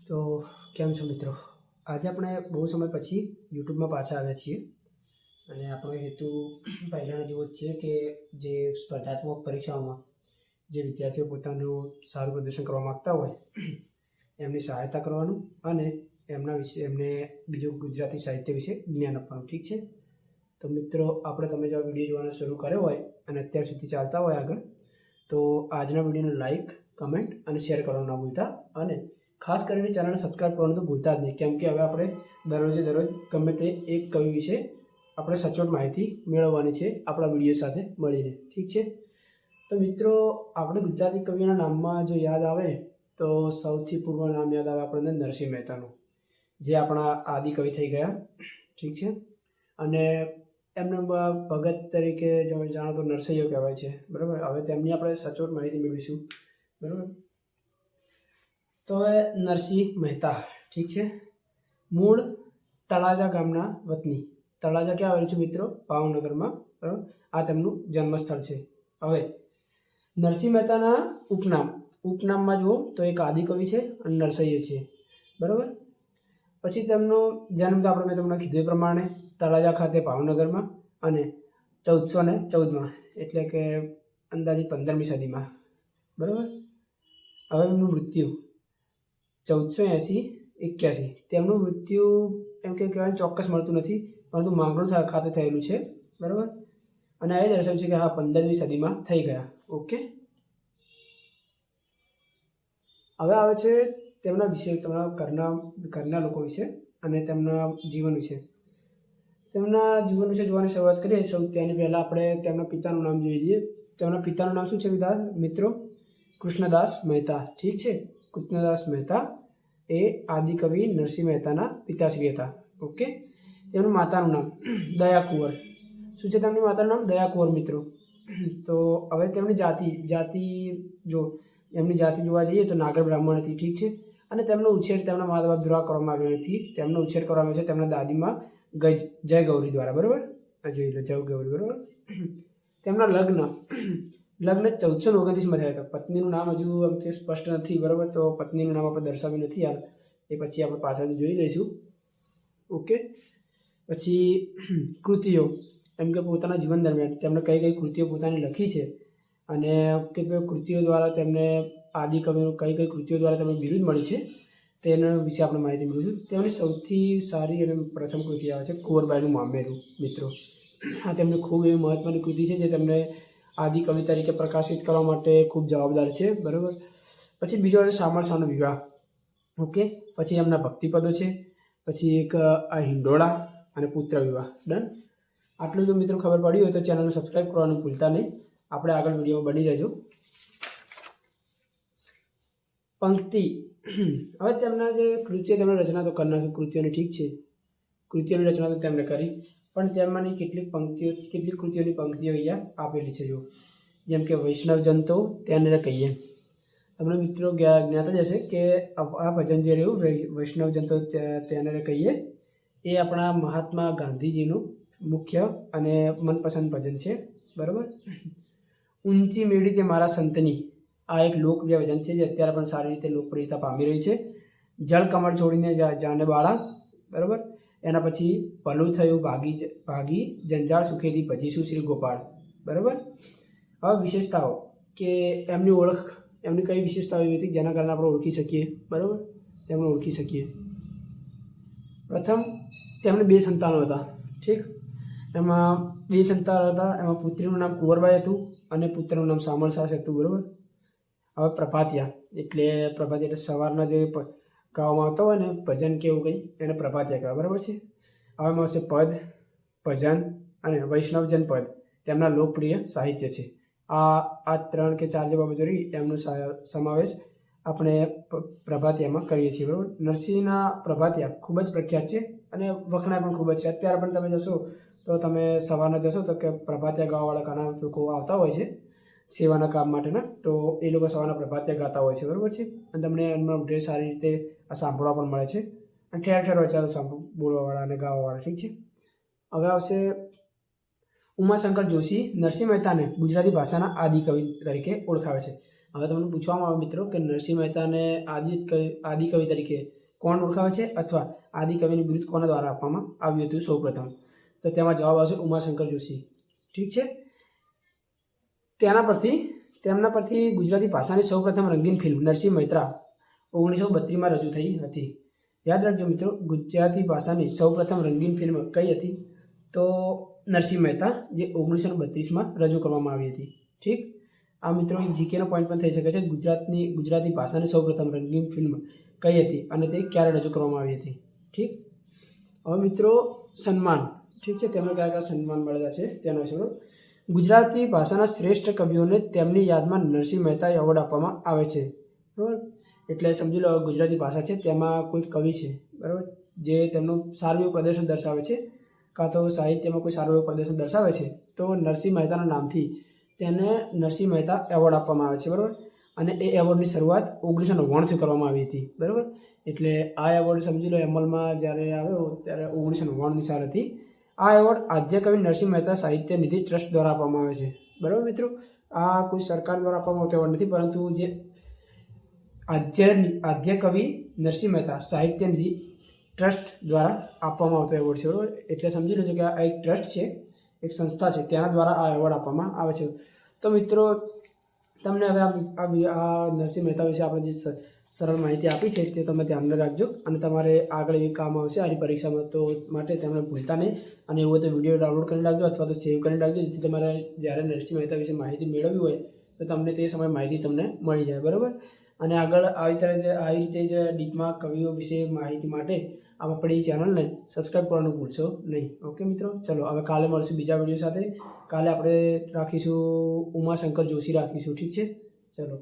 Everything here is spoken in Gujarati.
તો કેમ છો મિત્રો? આજે આપણે બહુ સમય પછી યુટ્યુબમાં પાછા આવ્યા છીએ અને આપણો હેતુ પહેલાંના જેવો જ છે કે જે સ્પર્ધાત્મક પરીક્ષાઓમાં જે વિદ્યાર્થીઓ પોતાનું સારું પ્રદર્શન કરવા માગતા હોય એમની સહાયતા કરવાનું અને એમના વિશે એમને બીજું ગુજરાતી સાહિત્ય વિશે જ્ઞાન આપવાનું. ઠીક છે? તો મિત્રો, તમે જો વિડીયો જોવાનો શરૂ કર્યો હોય અને અત્યાર સુધી ચાલતા હોય આગળ, તો આજના વિડીયોને લાઈક, કમેન્ટ અને શેર કરવાનું ના ભૂલતા. અને ખાસ કરીને ચેનલને સબસ્ક્રાઈબ કરવાનું તો ભૂલતા જ નહીં, કેમ કે હવે આપણે દરરોજે દરરોજ ગમે તે એક કવિ વિશે આપણે સચોટ માહિતી મેળવવાની છે આપણા વિડીયો સાથે મળીને. ઠીક છે? તો મિત્રો, આપણે ગુજરાતી કવિઓના નામમાં જો યાદ આવે તો સૌથી પૂર્વ નામ યાદ આવે આપણને નરસિંહ મહેતાનું, જે આપણા આદિ કવિ થઈ ગયા. ઠીક છે? અને એમને ભગત તરીકે જો જાણો તો નરસૈયો કહેવાય છે. બરાબર? હવે તેમની આપણે સચોટ માહિતી મેળવીશું. બરાબર? તો હવે નરસિંહ મહેતા, ઠીક છે, મૂળ તળાજા ગામના વતની. તળાજા ક્યાં આવેલું છે મિત્રો? ભાવનગરમાં. બરાબર? આ તેમનું જન્મસ્થળ છે. હવે નરસિંહ મહેતાના ઉપનામમાં જુઓ તો એક આદિકવિ છે અને નરસૈયો છે. બરાબર? પછી તેમનો જન્મ તો મેં તમને કીધું એ પ્રમાણે તળાજા ખાતે ભાવનગરમાં અને 1414માં, એટલે કે અંદાજિત 15મી સદીમાં. બરાબર? હવે એમનું મૃત્યુ 1480-81. તેમનું મૃત્યુ એમ કે કહેવાય ચોક્કસ મળતું નથી, પરંતુ માંગરોળ ખાતે થયેલું છે. બરાબર? અને એ દર્શાવ્યું છે કે હા, 15મી સદીમાં થઈ ગયા. ઓકે. હવે આવે છે તેમના વિશે, તમારા ઘરના લોકો વિશે અને તેમના જીવન વિશે. તેમના જીવન વિશે જોવાની શરૂઆત કરીએ તેની પહેલાં આપણે તેમના પિતાનું નામ જોઈ લઈએ. તેમના પિતાનું નામ શું છે મિત્રો? કૃષ્ણદાસ મહેતા. ઠીક છે? કૃષ્ણદાસ મહેતા એ આદિકવિ નરસિંહ મહેતાના પિતાશ્રી હતા. ઓકે. તેમનું માતાનું નામ દયાકુંવર. શું છે તેમની માતાનું નામ? દયાકુંવર મિત્રો. તો હવે તેમની જાતિ જોવા જઈએ તો નાગર બ્રાહ્મણ હતી. ઠીક છે? અને તેમનો ઉછેર તેમના મા બાપ દ્વારા કરવામાં આવ્યો નથી. તેમનો ઉછેર કરવામાં આવ્યો છે તેમના દાદીમાં જય ગૌરી દ્વારા. બરાબર? જોઈ લો, જય ગૌરી. બરાબર? તેમના લગ્ન 1429માં થયા હતા. પત્નીનું નામ હજુ એમ કે સ્પષ્ટ નથી. બરાબર? તો પત્નીનું નામ આપણે દર્શાવ્યું નથી યાર, એ પછી આપણે પાછળથી જોઈ લઈશું. ઓકે. પછી કૃતિઓ, એમ કે પોતાના જીવન દરમિયાન તેમણે કઈ કઈ કૃતિઓ પોતાની લખી છે અને કેટલીક કૃતિઓ દ્વારા તેમને આદિકવિનું કઈ કૃતિઓ દ્વારા તેમને બિરુદ મળી છે તેના વિશે આપણે માહિતી મેળવીશું. તેમની સૌથી સારી અને પ્રથમ કૃતિ આવે છે કુંવરબાઈનું મામેરું મિત્રો. આ તેમની ખૂબ એવી મહત્ત્વની કૃતિ છે જે તેમને આદિકવિ તરીકે પ્રકાશિત કરવા માટે ખૂબ જવાબદાર છે. બરાબર? પછી બીજો છે શામળશાનો વિવાહ. ઓકે. પછી એમના ભક્તિપદો છે. પછી એક આ હિંડોળા અને પુત્ર વિવાહ. ડન? આટલું જો મિત્રો ખબર પડી હોય તો ચેનલને સબસ્ક્રાઈબ કરવાનું ભૂલતા નહીં. આપણે આગળ વિડીયોમાં બની રહેજો. પંક્તિ. હવે તેમના જે કૃતિઓ તેમણે રચના તો કરી નાખી કૃતિઓની. ઠીક છે? કૃતિઓની રચના તો તેમણે કરી, પણ તેમાંની કેટલીક કૃતિઓની પંક્તિઓ અહીંયા આપેલી છે. જો જેમ કે વૈષ્ણવજન તો તેને કહીએ. તમને મિત્રો જ્ઞાત જ હશે કે આ ભજન જે રહ્યું વૈષ્ણવજન તો તેને કહીએ, એ આપણા મહાત્મા ગાંધીજીનું મુખ્ય અને મનપસંદ ભજન છે. બરાબર? ઊંચી મેળી તે મારા સંતની, આ એક લોકપ્રિય ભજન છે જે અત્યારે પણ સારી રીતે લોકપ્રિયતા પામી રહી છે. જળ કમળ છોડીને જાને બાળા. બરાબર? એના પછી ભલું થયું ભાગી જંજાળ સુખેથી ભજીશું શ્રી ગોપાળ. બરાબર? હવે વિશેષતાઓ, કે એમની કઈ વિશેષતાઓ એવી હતી જેના કારણે આપણે ઓળખી શકીએ. બરાબર? તેમને ઓળખી શકીએ. પ્રથમ, તેમને 2 સંતાનો હતા. ઠીક? એમાં 2 સંતાનો હતા. એમાં પુત્રીનું નામ કુંવરબાઈ હતું અને પુત્રનું નામ શામળશાસ હતું. બરાબર? હવે પ્રભાતિયા એટલે સવારના જે ગાવામાં આવતા હોય ને ભજન કે એવું કંઈ, એને પ્રભાતિયા કહેવાય. બરાબર છે? હવે એમાં હશે પદ, ભજન અને વૈષ્ણવજન પદ તેમના લોકપ્રિય સાહિત્ય છે. આ 3 કે 4 જે બાબતો રહી એમનો સમાવેશ આપણે પ્રભાતિયામાં કરીએ છીએ. બરાબર? નરસિંહના પ્રભાતિયા ખૂબ જ પ્રખ્યાત છે અને વખણાય પણ ખૂબ જ છે. અત્યારે પણ તમે જશો તો તમે સવારના જશો તો કે પ્રભાતિયા ગાવાવાળા ઘણા લોકો આવતા હોય છે સેવાના કામ માટેના, તો એ લોકો સવારના પ્રભાતિયા ગાતા હોય છે. બરાબર છે? અને તમને એમનો ડ્રેસ સારી રીતે સાંભળવા પણ મળે છે અને ઠેર ઠેર હોય છે બોલવાવાળા અને ગાવાવાળા. ઠીક છે? હવે આવશે ઉમાશંકર જોશી. નરસિંહ મહેતાને ગુજરાતી ભાષાના આદિકવિ તરીકે ઓળખાવે છે. હવે તમને પૂછવામાં આવે મિત્રો કે નરસિંહ મહેતાને આદિકવિ તરીકે કોણ ઓળખાવે છે અથવા આદિકવિનું બિરુદ કોના દ્વારા આપવામાં આવ્યું હતું સૌપ્રથમ? તો તેમાં જવાબ આવશે ઉમાશંકર જોશી. ઠીક છે. તેમના પરથી ગુજરાતી ભાષાની સૌપ્રથમ રંગીન ફિલ્મ નરસિંહ મહેતા 1932માં રજૂ થઈ હતી. યાદ રાખજો મિત્રો, ગુજરાતી ભાષાની સૌપ્રથમ રંગીન ફિલ્મ કઈ હતી? તો નરસિંહ મહેતા, જે 1932માં રજૂ કરવામાં આવી હતી. ઠીક. આ મિત્રો એક જીકેનો પોઈન્ટ પણ થઈ શકે છે. ગુજરાતી ભાષાની સૌપ્રથમ રંગીન ફિલ્મ કઈ હતી અને તે ક્યારે રજૂ કરવામાં આવી હતી? ઠીક. હવે મિત્રો સન્માન, ઠીક છે, તેમને કયા કયા સન્માન મળેલા છે તેના વિશે. ગુજરાતી ભાષાના શ્રેષ્ઠ કવિઓને તેમની યાદમાં નરસિંહ મહેતા એવોર્ડ આપવામાં આવે છે. બરાબર. એટલે સમજી લો, ગુજરાતી ભાષા છે તેમાં કોઈ કવિ છે, બરાબર, જે તેમનું સારું એવું પ્રદર્શન દર્શાવે છે, કાં તો સાહિત્યમાં કોઈ સારું એવું પ્રદર્શન દર્શાવે છે, તો નરસિંહ મહેતાના નામથી તેને નરસિંહ મહેતા એવોર્ડ આપવામાં આવે છે. બરાબર. અને એ એવોર્ડની શરૂઆત 1999થી કરવામાં આવી હતી. બરાબર. એટલે આ એવોર્ડ સમજી લો અમલમાં જ્યારે આવ્યો ત્યારે 1999ની સાલ હતી. આ એવોર્ડ આદ્યકવિ નરસિંહ મહેતા સાહિત્ય નિધિ ટ્રસ્ટ દ્વારા આપવામાં આવે છે. બરાબર મિત્રો. આ કોઈ સરકાર દ્વારા આપવામાં આવતો એવોર્ડ નથી, પરંતુ જે આદ્યકવિ નરસિંહ મહેતા સાહિત્ય નિધિ ટ્રસ્ટ દ્વારા આપવામાં આવતો એવોર્ડ છે. બરાબર. એટલે સમજી લેજો કે આ એક ટ્રસ્ટ છે, એક સંસ્થા છે, તેના દ્વારા આ એવોર્ડ આપવામાં આવે છે. તો મિત્રો તમને હવે આ નરસિંહ મહેતા વિશે આપણે જે સરળ માહિતી આપી છે તે તમે ધ્યાનમાં રાખજો, અને તમારે આગળ એવી કામ આવશે આની પરીક્ષામાં, તો માટે તમને ભૂલતા નહીં. અને એવું તો વિડીયો ડાઉનલોડ કરી રાખજો અથવા તો સેવ કરી રાખજો, જેથી તમારે જ્યારે નરસિંહ મહેતા વિશે માહિતી મેળવવી હોય તો તમને તે સમયે માહિતી તમને મળી જાય. બરાબર. અને આગળ આવી રીતે જ ડીપમાં કવિઓ વિશે માહિતી માટે આપણી ચેનલને સબસ્ક્રાઈબ કરવાનું ભૂલશો નહીં. ઓકે મિત્રો, ચલો હવે કાલે મળશું બીજા વિડીયો સાથે. કાલે આપણે રાખીશું ઉમાશંકર જોશી રાખીશું. ઠીક છે. ચલો.